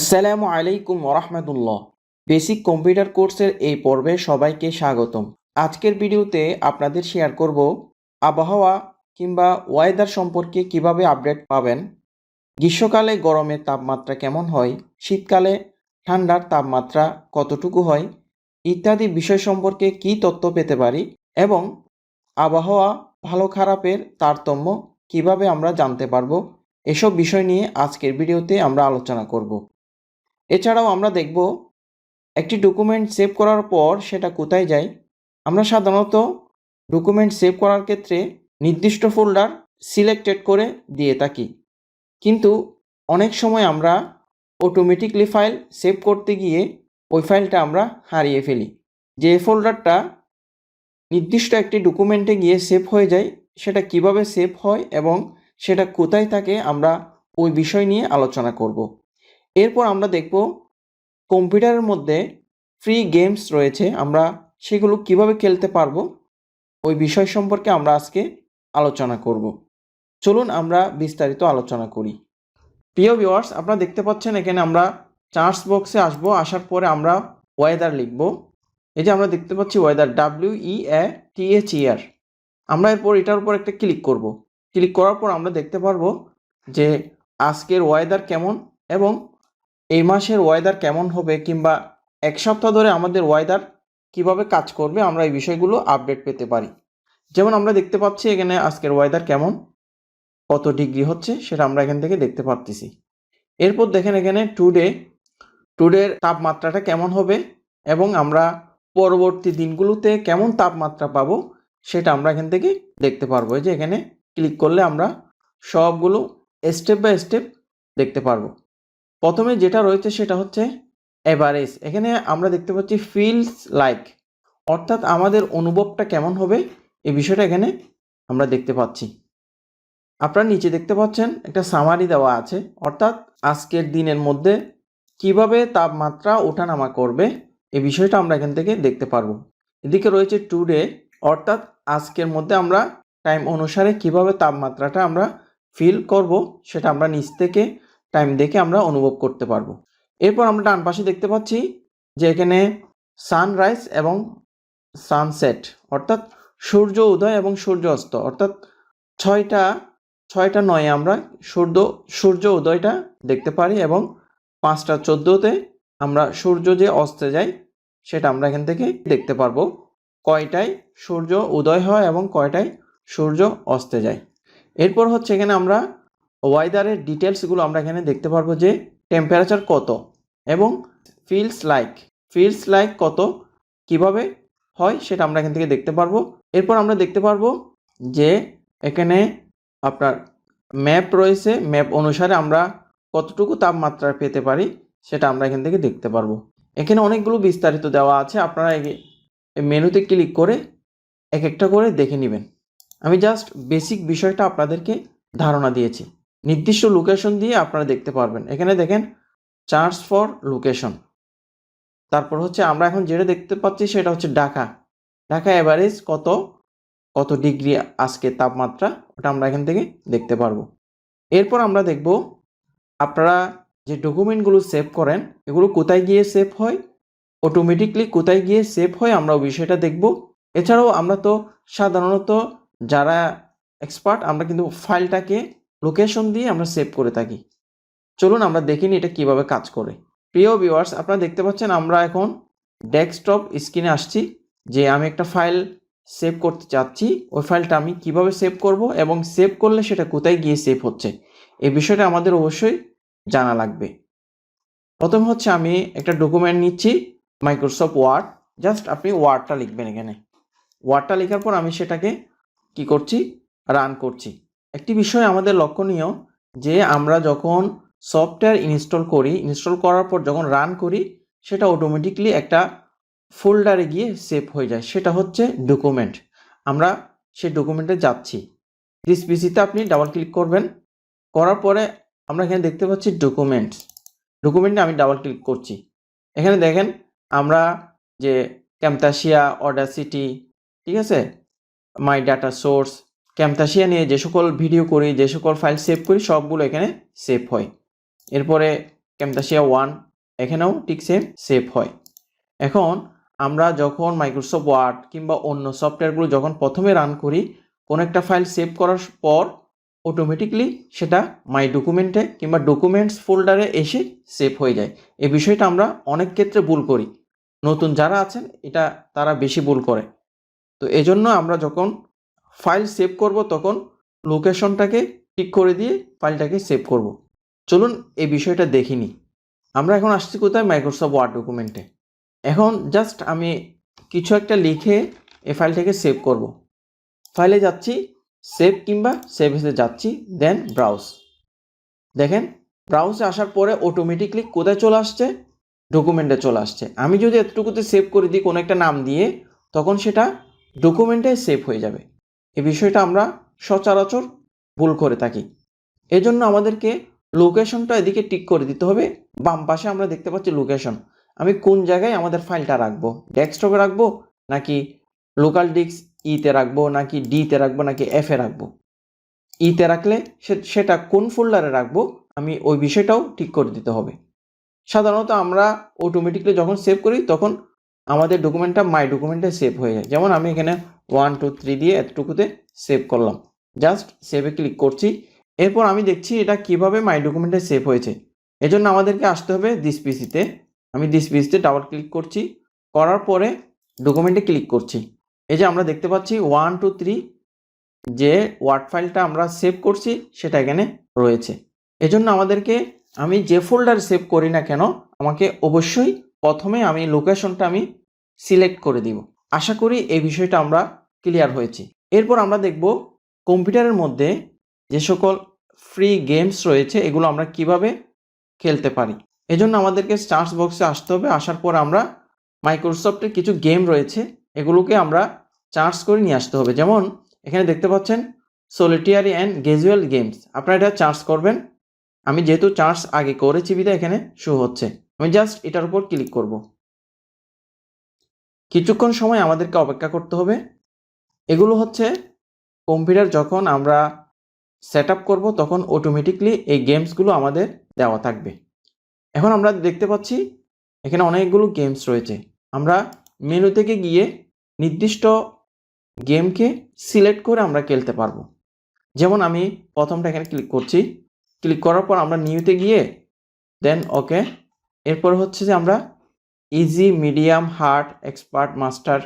আসসালামু আলাইকুম ওরহমতুল্লাহ। বেসিক কম্পিউটার কোর্সের এই পর্বে সবাইকে স্বাগতম। আজকের ভিডিওতে আপনাদের শেয়ার করব আবহাওয়া কিংবা ওয়েদার সম্পর্কে কিভাবে আপডেট পাবেন, গ্রীষ্মকালে গরমের তাপমাত্রা কেমন হয়, শীতকালে ঠান্ডার তাপমাত্রা কতটুকু হয় ইত্যাদি বিষয় সম্পর্কে কী তথ্য পেতে পারি এবং আবহাওয়া ভালো খারাপের তারতম্য কিভাবে আমরা জানতে পারবো, এসব বিষয় নিয়ে আজকের ভিডিওতে আমরা আলোচনা করব। এছাড়াও আমরা দেখব একটি ডকুমেন্ট সেভ করার পর সেটা কোথায় যায়। আমরা সাধারণত ডকুমেন্ট সেভ করার ক্ষেত্রে নির্দিষ্ট ফোল্ডার সিলেক্টেড করে দিয়ে থাকি, কিন্তু অনেক সময় আমরা অটোমেটিকলি ফাইল সেভ করতে গিয়ে ওই ফাইলটা আমরা হারিয়ে ফেলি। যে ফোল্ডারটা নির্দিষ্ট একটি ডকুমেন্টে গিয়ে সেভ হয়ে যায়, সেটা কিভাবে সেভ হয় এবং সেটা কোথায় থাকে, আমরা ওই বিষয় নিয়ে আলোচনা করব। এরপর আমরা দেখব কম্পিউটারের মধ্যে ফ্রি গেমস রয়েছে, আমরা সেগুলো কিভাবে খেলতে পারবো ওই বিষয় সম্পর্কে আমরা আজকে আলোচনা করব। চলুন আমরা বিস্তারিত আলোচনা করি। প্রিয় ভিউয়ার্স, আপনারা দেখতে পাচ্ছেন এখানে আমরা চার্জ বক্সে আসার পরে আমরা ওয়েদার লিখব। এই যে আমরা দেখতে পাচ্ছি ওয়েদার, WEATHER। আমরা এরপর এটার উপর একটা ক্লিক করব। ক্লিক করার পর আমরা দেখতে পারবো যে আজকের ওয়েদার কেমন এবং এই মাসের ওয়েদার কেমন হবে, কিংবা এক সপ্তাহ ধরে আমাদের ওয়েদার কিভাবে কাজ করবে, আমরা এই বিষয়গুলো আপডেট পেতে পারি। যেমন আমরা দেখতে পাচ্ছি এখানে আজকের ওয়েদার কেমন, কত ডিগ্রি হচ্ছে সেটা আমরা এখান থেকে দেখতে পাচ্ছি। এরপর দেখেন এখানে টুডের তাপমাত্রাটা কেমন হবে এবং আমরা পরবর্তী দিনগুলোতে কেমন তাপমাত্রা পাবো সেটা আমরা এখান থেকে দেখতে পারবো। এই যে এখানে ক্লিক করলে আমরা সবগুলো স্টেপ বাই স্টেপ দেখতে পারবো। প্রথমে যেটা রয়েছে সেটা হচ্ছে এভারেজ। এখানে আমরা দেখতে পাচ্ছি ফিলস লাইক, অর্থাৎ আমাদের অনুভবটা কেমন হবে এই বিষয়টা এখানে আমরা দেখতে পাচ্ছি। আপনারা নিচে দেখতে পাচ্ছেন একটা সামারি দেওয়া আছে, অর্থাৎ আজকের দিনের মধ্যে কিভাবে তাপমাত্রা ওঠানামা করবে এই বিষয়টা আমরা এখান থেকে দেখতে পারবো। এদিকে রয়েছে টুডে, অর্থাৎ আজকের মধ্যে আমরা টাইম অনুসারে কিভাবে তাপমাত্রাটা আমরা ফিল করব সেটা আমরা নিচ থেকে টাইম দেখে আমরা অনুভব করতে পারবো। এরপর আমরা ডান পাশে দেখতে পাচ্ছি যে এখানে সানরাইজ এবং সানসেট, অর্থাৎ সূর্য উদয় এবং সূর্য অস্ত, অর্থাৎ 6টা 9 আমরা সূর্য উদয়টা দেখতে পারি এবং 5টা 14 আমরা সূর্য যে অস্তে যায় সেটা আমরা এখান থেকে দেখতে পারবো, কয়টায় সূর্য উদয় হয় এবং কয়টায় সূর্য অস্তে যায়। এরপর হচ্ছে এখানে আমরা ওয়েদারের ডিটেলসগুলো আমরা এখানে দেখতে পারবো, যে টেম্পারেচার কত এবং ফিলস লাইক কত কিভাবে হয় সেটা আমরা এখান থেকে দেখতে পারবো। এরপর আমরা দেখতে পারবো যে এখানে আপনার ম্যাপ রয়েছে, ম্যাপ অনুসারে আমরা কতটুকু তাপমাত্রা পেতে পারি সেটা আমরা এখান থেকে দেখতে পারবো। এখানে অনেকগুলো বিস্তারিত দেওয়া আছে, আপনারা এই মেনুতে ক্লিক করে এক একটা করে দেখে নেবেন। আমি জাস্ট বেসিক বিষয়টা আপনাদেরকে ধারণা দিয়েছি। নির্দিষ্ট লোকেশন দিয়ে আপনারা দেখতে পারবেন। এখানে দেখেন চার্জ ফর লোকেশন, তারপর হচ্ছে আমরা এখন যেটা দেখতে পাচ্ছি সেটা হচ্ছে ঢাকা এভারেজ কত ডিগ্রি আজকে তাপমাত্রা, ওটা আমরা এখান থেকে দেখতে পারবো। এরপর আমরা দেখব আপনারা যে ডকুমেন্টগুলো সেভ করেন এগুলো কোথায় গিয়ে সেভ হয়, অটোমেটিকলি কোথায় গিয়ে সেভ হয় আমরা ওই বিষয়টা দেখব। এছাড়াও আমরা তো সাধারণত যারা এক্সপার্ট আমরা কিন্তু ফাইলটাকে লোকেশন দিয়ে আমরা সেভ করে থাকি। চলুন আমরা দেখিনি এটা কিভাবে কাজ করে। প্রিয় ভিউয়ার্স, আপনারা দেখতে পাচ্ছেন আমরা এখন ডেস্কটপ স্ক্রিনে আসছি, যে আমি একটা ফাইল সেভ করতে চাচ্ছি, ওই ফাইলটা আমি কিভাবে সেভ করব এবং সেভ করলে সেটা কোথায় গিয়ে সেভ হচ্ছে এই বিষয়টা আমাদের অবশ্যই জানা লাগবে। প্রথম হচ্ছে আমি একটা ডকুমেন্ট নিচ্ছি, মাইক্রোসফট ওয়ার্ড। জাস্ট আপনি ওয়ার্ডটা লিখবেন। এখানে ওয়ার্ডটা লেখার পর আমি সেটাকে কি করছি, রান করছি। একটি বিষয় আমাদের লক্ষণীয়, যে আমরা যখন সফটওয়্যার ইনস্টল করার পর যখন রান করি সেটা অটোমেটিকলি একটা ফোল্ডারে গিয়ে সেভ হয়ে যায়, সেটা হচ্ছে ডকুমেন্ট। আমরা সেই ডকুমেন্টে যাচ্ছি, দিস পিসিতে আপনি ডাবল ক্লিক করবেন, করার পরে আমরা এখানে দেখতে পাচ্ছি ডকুমেন্টে আমি ডাবল ক্লিক করছি। এখানে দেখেন আমরা যে ক্যামতাসিয়া, অডাসিটি, ঠিক আছে, মাই ডাটা সোর্স, ক্যামতাসিয়া নিয়ে যে সকল ভিডিও করি, যে সকল ফাইল সেভ করি সবগুলো এখানে সেভ হয়। এরপরে ক্যামতাসিয়া 1 এখানেও ঠিক সেভ হয়। এখন আমরা যখন মাইক্রোসফট ওয়ার্ড কিংবা অন্য সফটওয়্যারগুলো যখন প্রথমে রান করি, কোনো একটা ফাইল সেভ করার পর অটোমেটিকলি সেটা মাই ডকুমেন্টে কিংবা ডকুমেন্টস ফোল্ডারে এসে সেভ হয়ে যায়। এই বিষয়টা আমরা অনেক ক্ষেত্রে ভুল করি। নতুন যারা আছেন এটা তারা বেশি ভুল করে। তো এজন্য আমরা যখন ফাইল সেভ করব তখন লোকেশনটাকে ঠিক করে দিয়ে ফাইলটাকে সেভ করব। চলুন এই বিষয়টা দেখিনি। আমরা এখন আসছি কোথায়? মাইক্রোসফট ওয়ার্ড ডকুমেন্টে। এখন জাস্ট আমি কিছু একটা লিখে এই ফাইলটাকে সেভ করব। ফাইলে যাচ্ছি, সেভ কিংবা সেভ এসে যাচ্ছি, দেন ব্রাউজ। দেখেন ব্রাউজে আসার পরে অটোমেটিকলি কোথায় চলে আসছে? ডকুমেন্টে চলে আসছে। আমি যদি এতটুকুতে সেভ করে দিই কোনো একটা নাম দিয়ে, তখন সেটা ডকুমেন্টে সেভ হয়ে যাবে। এই বিষয়টা আমরা সচরাচর ভুল করে থাকি। এজন্য আমাদেরকে লোকেশনটা এদিকে টিক করে দিতে হবে। বাম পাশে আমরা দেখতে পাচ্ছি লোকেশন। আমি কোন জায়গায় আমাদের ফাইলটা রাখবো? ডেস্কটপে রাখবো নাকি লোকাল ডিস্ক ইতে রাখবো নাকি ডিতে রাখবো নাকি এফে রাখবো? ইতে রাখলে সেটা কোন ফোল্ডারে রাখবো আমি ওই বিষয়টাও ঠিক করে দিতে হবে। সাধারণত আমরা অটোমেটিকলি যখন সেভ করি তখন আমাদের ডকুমেন্টটা মাই ডকুমেন্টে সেভ হয়ে যায়। যেমন আমি এখানে 1 2 3 দিয়ে এতটুকুতে সেভ করলাম, জাস্ট সেভে ক্লিক করছি। এরপর আমি দেখছি এটা কিভাবে মাই ডকুমেন্টে সেভ হয়েছে। এজন্য আমাদেরকে আসতে হবে দিস পিসিতে। আমি দিস পিসিতে ডাবল ক্লিক করছি, করার পরে ডকুমেন্টে ক্লিক করছি। এই যে আমরা দেখতে পাচ্ছি 1 2 3 যে ওয়ার্ড ফাইলটা আমরা সেভ করছি সেটা এখানে রয়েছে। এজন্য আমাদেরকে আমি যে ফোল্ডার সেভ করি না কেন আমাকে অবশ্যই প্রথমে আমি লোকেশনটা আমি সিলেক্ট করে দিব। আশা করি এই বিষয়টা আমরা ক্লিয়ার হয়েছি। এরপর আমরা দেখব কম্পিউটারের মধ্যে যে সকল ফ্রি গেমস রয়েছে এগুলো আমরা কিভাবে খেলতে পারি। এজন্য আমাদেরকে সার্চ বক্সে আসতে হবে। আসার পর আমরা মাইক্রোসফটের কিছু গেম রয়েছে এগুলোকে আমরা সার্চ করে নিয়ে আসতে হবে। যেমন এখানে দেখতে পাচ্ছেন সলিটারি অ্যান্ড ক্যাজুয়াল গেমস, আপনারা এটা সার্চ করবেন। আমি যেহেতু সার্চ আগে করেছি বিধায় এখানে শো হচ্ছে। আমি জাস্ট এটার উপর ক্লিক করব। কিছুক্ষণ সময় আমাদেরকে অপেক্ষা করতে হবে। এগুলো হচ্ছে কম্পিউটার যখন আমরা সেট আপ করবো তখন অটোমেটিকলি এই গেমসগুলো আমাদের দেওয়া থাকবে। এখন আমরা দেখতে পাচ্ছি এখানে অনেকগুলো গেমস রয়েছে। আমরা মেনু থেকে গিয়ে নির্দিষ্ট গেমকে সিলেক্ট করে আমরা খেলতে পারবো। যেমন আমি প্রথমটা এখানে ক্লিক করছি, ক্লিক করার পর আমরা নিউতে গিয়ে দেন ওকে। এরপর হচ্ছে যে আমরা easy, medium, hard, expert, master,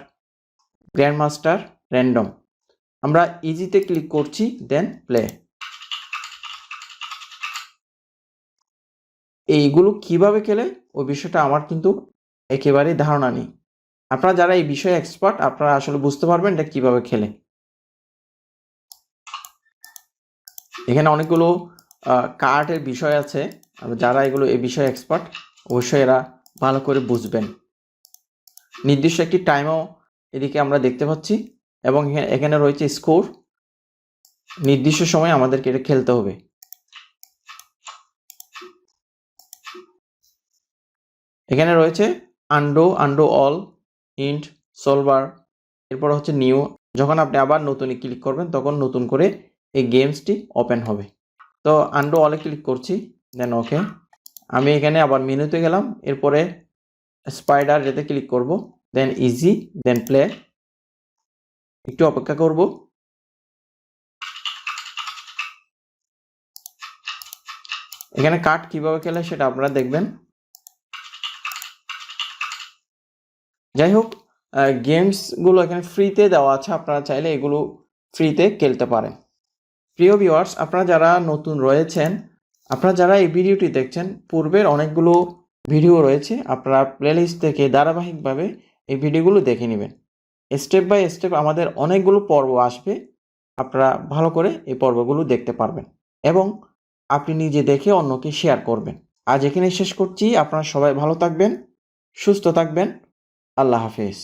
grand master, random, আমরা ইজিতে ক্লিক করছি, দেন প্লে। এইগুলো কিভাবে খেলে ওই বিষয়টা আমার কিন্তু একেবারেই ধারণা নেই। আপনারা যারা এই বিষয়ে এক্সপার্ট আপনারা আসলে বুঝতে পারবেন এটা কিভাবে খেলে। এখানে অনেকগুলো কার্ডের বিষয় আছে, যারা এগুলো এই বিষয়ে এক্সপার্ট অবশ্যই এরা ভালো করে বুঝবেন। নির্দিষ্ট একটি টাইমও এদিকে আমরা দেখতে পাচ্ছি এবং এখানে রয়েছে স্কোর। নির্দিষ্ট সময় আমাদেরকে এটা খেলতে হবে। এখানে রয়েছে আন্ডো অল, ইন্ট, সলভার, এরপর হচ্ছে নিউ। যখন আপনি আবার নতুন ক্লিক করবেন তখন নতুন করে এই গেমসটি ওপেন হবে। তো আন্ডো অলে ক্লিক করছি, দেন ওকে। আমি এখানে আবার মেনুতে গেলাম, এরপরে স্পাইডার যেতে ক্লিক করব, দেন ইজি, দেন প্লে। একটু অপেক্ষা করব। এখানে কার্ড কিভাবে খেলে সেটা আপনারা দেখবেন। যাই হোক, গেমসগুলো এখানে ফ্রিতে দেওয়া আছে, আপনারা চাইলে এগুলো ফ্রিতে খেলতে পারেন। প্রিয় ভিউয়ার্স, আপনারা যারা নতুন রয়েছেন, আপনারা যারা এই ভিডিওটি দেখছেন, পূর্বের অনেকগুলো ভিডিও রয়েছে, আপনারা প্লেলিস্ট থেকে ধারাবাহিকভাবে এই ভিডিওগুলো দেখে নেবেন। স্টেপ বাই স্টেপ আমাদের অনেকগুলো পর্ব আসবে, আপনারা ভালো করে এই পর্বগুলো দেখতে পারবেন এবং আপনি নিজে দেখে অন্যকে শেয়ার করবেন। আজ এখানে শেষ করছি। আপনারা সবাই ভালো থাকবেন, সুস্থ থাকবেন। আল্লাহ হাফেজ।